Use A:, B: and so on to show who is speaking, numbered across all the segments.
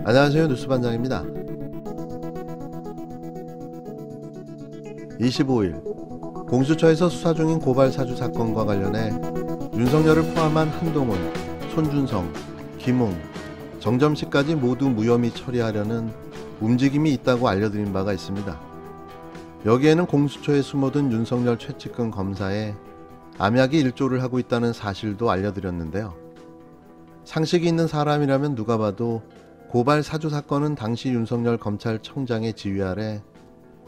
A: 안녕하세요. 뉴스반장입니다. 25일 공수처에서 수사 중인 고발 사주 사건과 관련해 윤석열을 포함한 한동훈, 손준성, 김웅, 정점식까지 모두 무혐의 처리하려는 움직임이 있다고 알려드린 바가 있습니다. 여기에는 공수처에 숨어든 윤석열 최측근 검사에 암약이 일조를 하고 있다는 사실도 알려드렸는데요. 상식이 있는 사람이라면 누가 봐도 고발 사주 사건은 당시 윤석열 검찰청장의 지휘 아래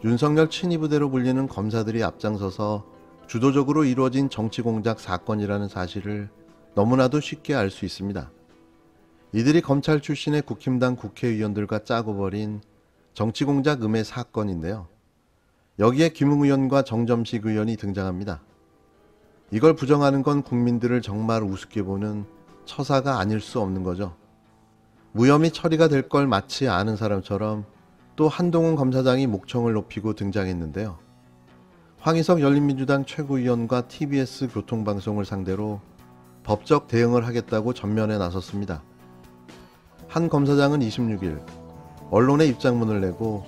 A: 윤석열 친위부대로 불리는 검사들이 앞장서서 주도적으로 이루어진 정치공작 사건이라는 사실을 너무나도 쉽게 알 수 있습니다. 이들이 검찰 출신의 국힘당 국회의원들과 짜고 벌인 정치공작 음해 사건인데요. 여기에 김웅 의원과 정점식 의원이 등장합니다. 이걸 부정하는 건 국민들을 정말 우습게 보는 처사가 아닐 수 없는 거죠. 무혐의 처리가 될 걸 마치 아는 사람처럼 또 한동훈 검사장이 목청을 높이고 등장했는데요. 황희석 열린민주당 최고위원과 TBS 교통방송을 상대로 법적 대응을 하겠다고 전면에 나섰습니다. 한 검사장은 26일 언론에 입장문을 내고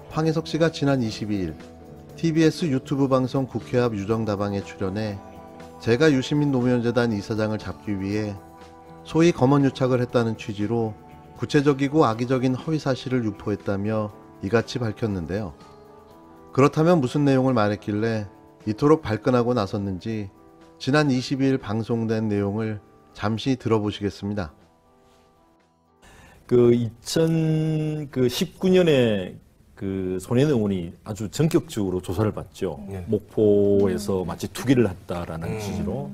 A: 황희석 씨가 지난 22일 TBS 유튜브 방송 국회 앞 유정다방에 출연해 제가 유시민 노무현재단 이사장을 잡기 위해 소위 검언유착을 했다는 취지로 구체적이고 악의적인 허위사실을 유포했다며 이같이 밝혔는데요. 그렇다면 무슨 내용을 말했길래 이토록 발끈하고 나섰는지 지난 22일 방송된 내용을 잠시 들어보시겠습니다.
B: 2019년에 손혜원 의원이 아주 전격적으로 조사를 받죠. 목포에서 마치 투기를 했다라는 취지로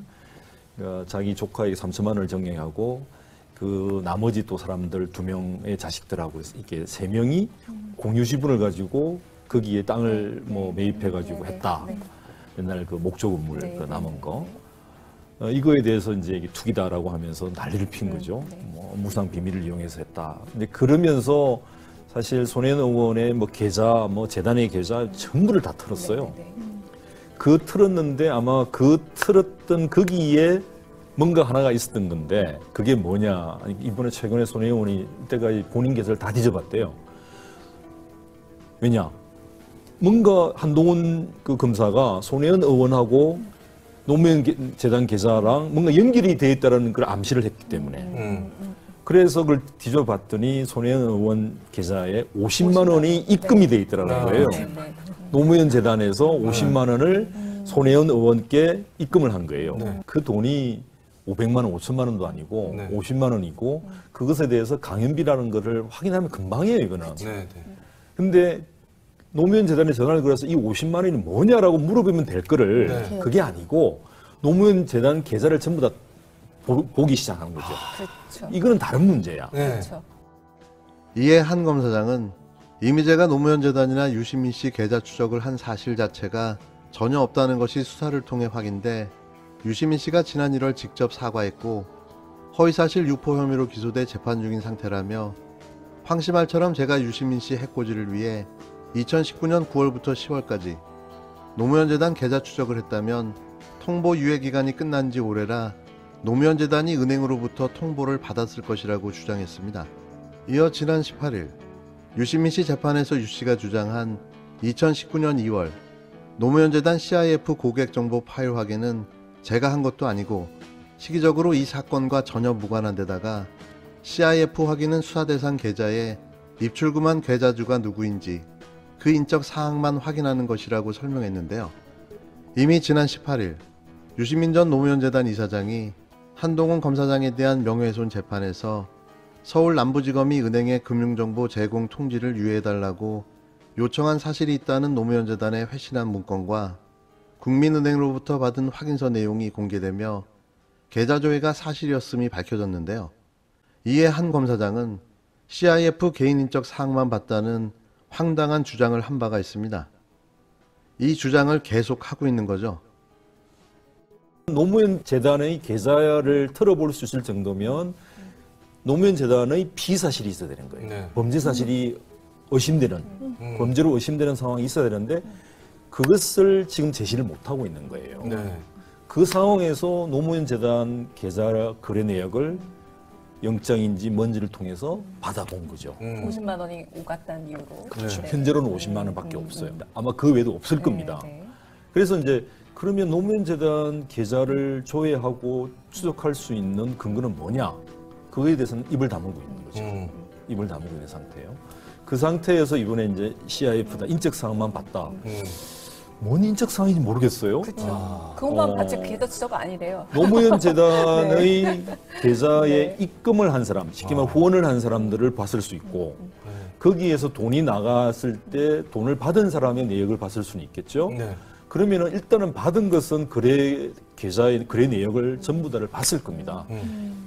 B: 자기 조카에게 3천만 원을 정액하고 그 나머지 또 사람들 2명의 자식들하고 이렇게 3명이 공유 지분을 가지고 거기에 땅을 매입해가지고 했다. 옛날 그 목조 건물 남은 거. 이거에 대해서 이제 이게 투기다라고 하면서 난리를 핀 거죠. 무상 비밀을 이용해서 했다. 근데 그러면서 사실 손혜원 의원의 계좌, 재단의 계좌 전부를 다 털었어요. 틀었는데 아마 틀었던 거기에 뭔가 하나가 있었던 건데 그게 뭐냐. 이번에 최근에 손혜원 의원이 이때까지 본인 계좌를 다 뒤져봤대요. 왜냐. 뭔가 한동훈 검사가 손혜원 의원하고 노무현 재단 계좌랑 뭔가 연결이 되어 있다는 걸 암시를 했기 때문에. 그래서 그걸 뒤져봤더니 손혜원 의원 계좌에 50만 원이 입금이 되어 있더라는 거예요. 노무현 재단에서 50만 원을 손혜원 의원께 입금을 한 거예요. 그 돈이 500만 원, 5천만 원도 아니고 50만 원이고 그것에 대해서 강연비라는 것을 확인하면 금방이에요, 이거는. 근데 노무현 재단에 전화를 걸어서 이 50만 원이 뭐냐라고 물어보면 될 거를 그게 아니고 노무현 재단 계좌를 전부 다 보기 시작한 거죠. 그렇죠. 이거는 다른 문제야.
A: 그렇죠. 이에 한 검사장은 이미 제가 노무현 재단이나 유시민 씨 계좌 추적을 한 사실 자체가 전혀 없다는 것이 수사를 통해 확인돼 유시민 씨가 지난 1월 직접 사과했고 허위사실 유포 혐의로 기소돼 재판 중인 상태라며 황 씨 말처럼 제가 유시민 씨 해코지를 위해 2019년 9월부터 10월까지 노무현 재단 계좌 추적을 했다면 통보 유예 기간이 끝난 지 오래라 노무현 재단이 은행으로부터 통보를 받았을 것이라고 주장했습니다. 이어 지난 18일 유시민 씨 재판에서 유 씨가 주장한 2019년 2월 노무현 재단 CIF 고객 정보 파일 확인은 제가 한 것도 아니고 시기적으로 이 사건과 전혀 무관한 데다가 CIF 확인은 수사 대상 계좌에 입출금한 계좌주가 누구인지 그 인적 사항만 확인하는 것이라고 설명했는데요. 이미 지난 18일 유시민 전 노무현 재단 이사장이 한동훈 검사장에 대한 명예훼손 재판에서 서울 남부지검이 은행의 금융정보 제공 통지를 유예해달라고 요청한 사실이 있다는 노무현 재단의 회신한 문건과 국민은행으로부터 받은 확인서 내용이 공개되며 계좌 조회가 사실이었음이 밝혀졌는데요. 이에 한 검사장은 CIF 개인인적 사항만 봤다는 황당한 주장을 한 바가 있습니다. 이 주장을 계속하고 있는 거죠.
B: 노무현 재단의 계좌를 털어볼 수 있을 정도면 노무현 재단의 비사실이 있어야 되는 거예요. 범죄 사실이 의심되는, 범죄로 의심되는 상황이 있어야 되는데 그것을 지금 제시를 못하고 있는 거예요. 그 상황에서 노무현 재단 계좌 거래 내역을 영장인지 뭔지를 통해서 받아본 거죠.
C: 50만 원이 오갔다는 이유로.
B: 그렇죠.
C: 네.
B: 현재로는 50만 원밖에 없어요. 아마 그 외에도 없을 겁니다.
C: 네.
B: 그래서 이제 그러면 노무현 재단 계좌를 조회하고 추적할 수 있는 근거는 뭐냐? 그거에 대해서는 입을 다물고 있는 거죠. 입을 다물고 있는 상태예요. 그 상태에서 이번에 이제 CIF다 인적 사항만 봤다. 뭔 인적 사항인지 모르겠어요.
C: 그렇죠. 그것만 봤지 계좌 추적가 아니래요.
B: 노무현 재단의
C: 네.
B: 계좌에
C: 네.
B: 입금을 한 사람, 쉽게 말하면 후원을 한 사람들을 봤을 수 있고 거기에서 돈이 나갔을 때 돈을 받은 사람의 내역을 봤을 수는 있겠죠.
D: 네.
B: 그러면은 일단은 받은 것은 거래 계좌의 거래 내역을 전부 다를 봤을 겁니다.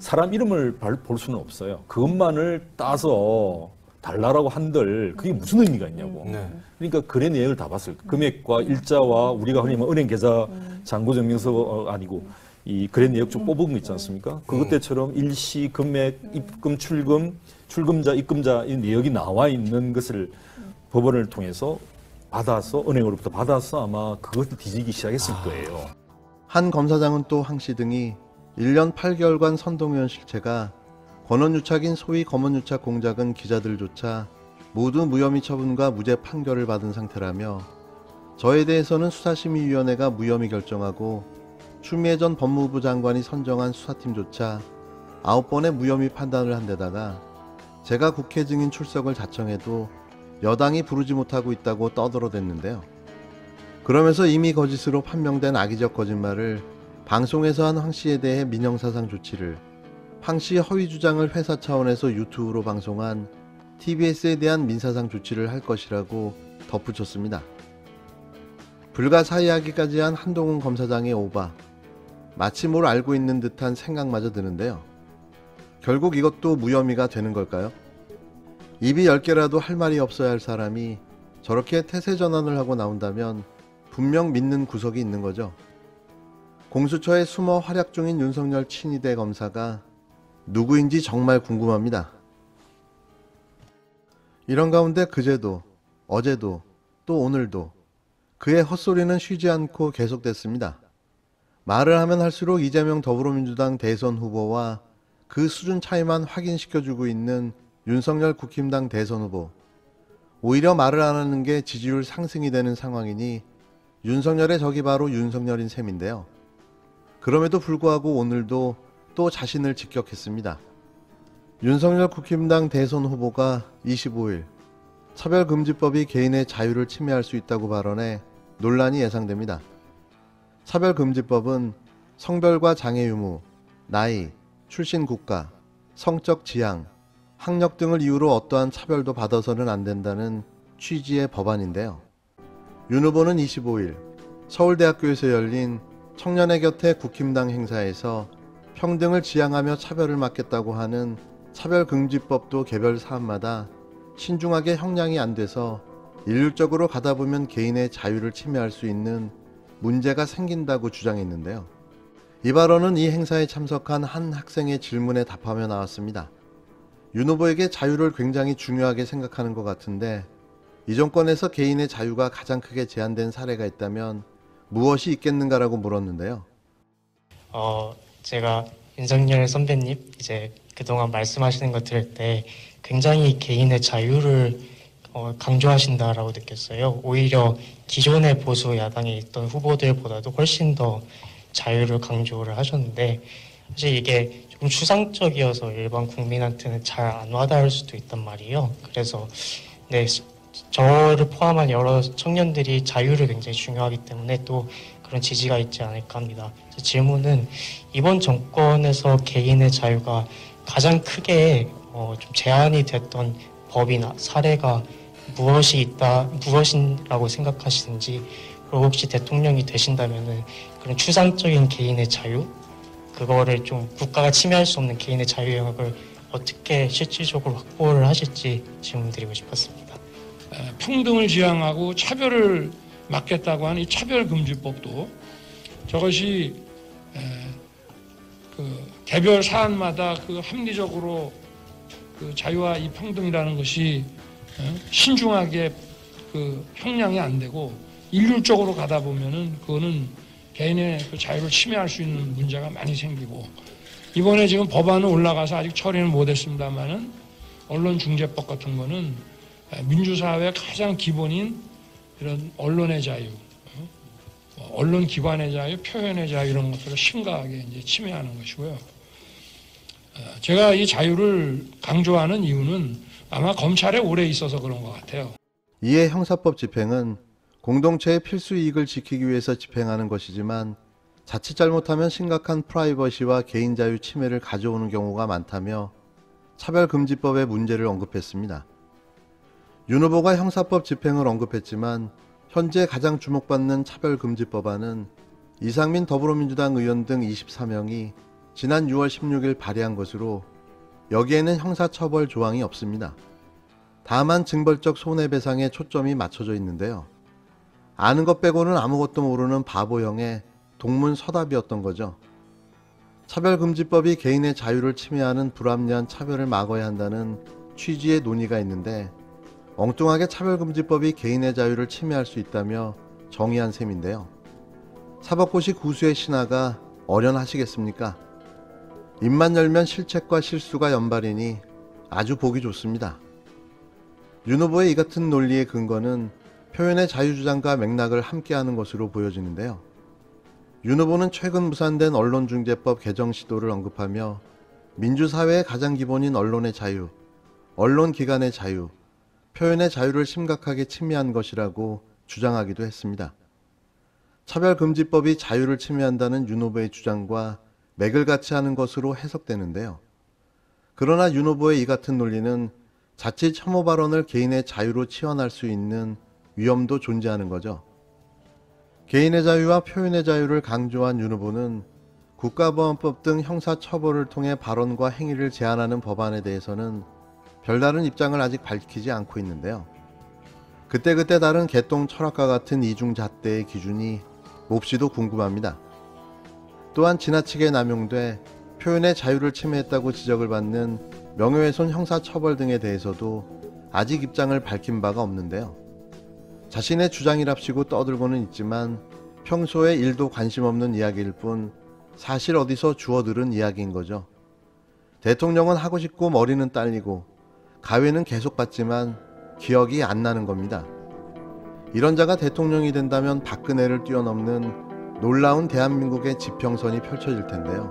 B: 사람 이름을 볼 수는 없어요. 그것만을 따서 달라라고 한들 그게 무슨 의미가 있냐고.
D: 네.
B: 그러니까 거래 내역을 다 봤을 거예요. 금액과 일자와 우리가 흔히 은행 계좌 잔고증명서 아니고 이 거래 내역 좀 뽑은 거 있지 않습니까? 그것 때처럼 일시 금액, 입금, 출금자, 입금자 이 내역이 나와 있는 것을 법원을 통해서 받아서 은행으로부터 받아서 아마 그것을 뒤지기 시작했을 거예요.
A: 한 검사장은 또 황 씨 등이 1년 8개월간 선동위원 실체가 권원유착인 소위 검언유착 공작은 기자들조차 모두 무혐의 처분과 무죄 판결을 받은 상태라며 저에 대해서는 수사심의위원회가 무혐의 결정하고 추미애 전 법무부 장관이 선정한 수사팀조차 9번의 무혐의 판단을 한 데다가 제가 국회 증인 출석을 자청해도 여당이 부르지 못하고 있다고 떠들어댔는데요. 그러면서 이미 거짓으로 판명된 악의적 거짓말을 방송에서 한 황 씨에 대해 민형사상 조치를, 황 씨의 허위 주장을 회사 차원에서 유튜브로 방송한 TBS에 대한 민사상 조치를 할 것이라고 덧붙였습니다. 불가사의하기까지 한 한동훈 검사장의 오바, 마치 뭘 알고 있는 듯한 생각마저 드는데요. 결국 이것도 무혐의가 되는 걸까요? 입이 10개라도 할 말이 없어야 할 사람이 저렇게 태세전환을 하고 나온다면 분명 믿는 구석이 있는 거죠. 공수처에 숨어 활약 중인 윤석열 친위대 검사가 누구인지 정말 궁금합니다. 이런 가운데 그제도, 어제도, 또 오늘도 그의 헛소리는 쉬지 않고 계속됐습니다. 말을 하면 할수록 이재명 더불어민주당 대선 후보와 그 수준 차이만 확인시켜주고 있는 윤석열 국힘당 대선 후보. 오히려 말을 안 하는 게 지지율 상승이 되는 상황이니 윤석열의 적이 바로 윤석열인 셈인데요. 그럼에도 불구하고 오늘도 또 자신을 직격했습니다. 윤석열 국힘당 대선 후보가 25일 차별금지법이 개인의 자유를 침해할 수 있다고 발언해 논란이 예상됩니다. 차별금지법은 성별과 장애 유무, 나이, 출신 국가, 성적 지향, 학력 등을 이유로 어떠한 차별도 받아서는 안 된다는 취지의 법안인데요. 윤 후보는 25일 서울대학교에서 열린 청년의 곁에 국힘당 행사에서 평등을 지향하며 차별을 막겠다고 하는 차별금지법도 개별 사안마다 신중하게 형량이 안 돼서 일률적으로 가다 보면 개인의 자유를 침해할 수 있는 문제가 생긴다고 주장했는데요. 이 발언은 이 행사에 참석한 한 학생의 질문에 답하며 나왔습니다. 윤 후보에게 자유를 굉장히 중요하게 생각하는 것 같은데 이 정권에서 개인의 자유가 가장 크게 제한된 사례가 있다면 무엇이 있겠는가라고 물었는데요.
E: 제가 윤석열 선배님 이제 그동안 말씀하시는 거 들을 때 굉장히 개인의 자유를 강조하신다라고 느꼈어요. 오히려 기존의 보수 야당에 있던 후보들보다도 훨씬 더 자유를 강조를 하셨는데 사실 이게 좀 추상적이어서 일반 국민한테는 잘 안 와닿을 수도 있단 말이에요. 그래서 네, 저를 포함한 여러 청년들이 자유를 굉장히 중요하기 때문에 또 그런 지지가 있지 않을까 합니다. 질문은 이번 정권에서 개인의 자유가 가장 크게 좀 제한이 됐던 법이나 사례가 무엇이라고 생각하시는지, 그리고 혹시 대통령이 되신다면은 그런 추상적인 개인의 자유, 그거를 좀 국가가 침해할 수 없는 개인의 자유 영역을 어떻게 실질적으로 확보를 하실지 질문드리고 싶었습니다.
F: 평등을 지향하고 차별을 막겠다고 하는 이 차별금지법도 저것이 그 개별 사안마다 그 합리적으로 그 자유와 이 평등이라는 것이 신중하게 그 형량이 안 되고 일률적으로 가다 보면은 그거는 개인의 그 자유를 침해할 수 있는 문제가 많이 생기고 이번에 지금 법안은 올라가서 아직 처리는 못했습니다만은 언론중재법 같은 거는 민주사회의 가장 기본인 이런 언론의 자유, 언론기관의 자유, 표현의 자유 이런 것들을 심각하게 이제 침해하는 것이고요. 제가 이 자유를 강조하는 이유는 아마 검찰에 오래 있어서 그런 것 같아요.
A: 이에 형사법 집행은 공동체의 필수 이익을 지키기 위해서 집행하는 것이지만 자칫 잘못하면 심각한 프라이버시와 개인 자유 침해를 가져오는 경우가 많다며 차별금지법의 문제를 언급했습니다. 윤 후보가 형사법 집행을 언급했지만 현재 가장 주목받는 차별금지법안은 이상민 더불어민주당 의원 등 24명이 지난 6월 16일 발의한 것으로 여기에는 형사처벌 조항이 없습니다. 다만 징벌적 손해배상에 초점이 맞춰져 있는데요. 아는 것 빼고는 아무것도 모르는 바보형의 동문서답이었던 거죠. 차별금지법이 개인의 자유를 침해하는 불합리한 차별을 막아야 한다는 취지의 논의가 있는데 엉뚱하게 차별금지법이 개인의 자유를 침해할 수 있다며 정의한 셈인데요. 사법고시 구수의 신하가 어련하시겠습니까? 입만 열면 실책과 실수가 연발이니 아주 보기 좋습니다. 윤 후보의 이 같은 논리의 근거는 표현의 자유주장과 맥락을 함께하는 것으로 보여지는데요. 윤 후보는 최근 무산된 언론중재법 개정 시도를 언급하며 민주사회의 가장 기본인 언론의 자유, 언론기관의 자유, 표현의 자유를 심각하게 침해한 것이라고 주장하기도 했습니다. 차별금지법이 자유를 침해한다는 윤 후보의 주장과 맥을 같이 하는 것으로 해석되는데요. 그러나 윤 후보의 이 같은 논리는 자칫 혐오 발언을 개인의 자유로 치환할 수 있는 위험도 존재하는 거죠. 개인의 자유와 표현의 자유를 강조한 윤 후보는 국가보안법 등 형사처벌을 통해 발언과 행위를 제한하는 법안에 대해서는 별다른 입장을 아직 밝히지 않고 있는데요. 그때그때 다른 개똥 철학과 같은 이중잣대의 기준이 몹시도 궁금합니다. 또한 지나치게 남용돼 표현의 자유를 침해했다고 지적을 받는 명예훼손 형사처벌 등에 대해서도 아직 입장을 밝힌 바가 없는데요. 자신의 주장이랍시고 떠들고는 있지만 평소에 일도 관심 없는 이야기일 뿐 사실 어디서 주워들은 이야기인 거죠. 대통령은 하고 싶고 머리는 딸리고 가회는 계속 받지만 기억이 안 나는 겁니다. 이런 자가 대통령이 된다면 박근혜를 뛰어넘는 놀라운 대한민국의 지평선이 펼쳐질 텐데요.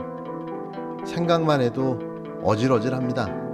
A: 생각만 해도 어질어질합니다.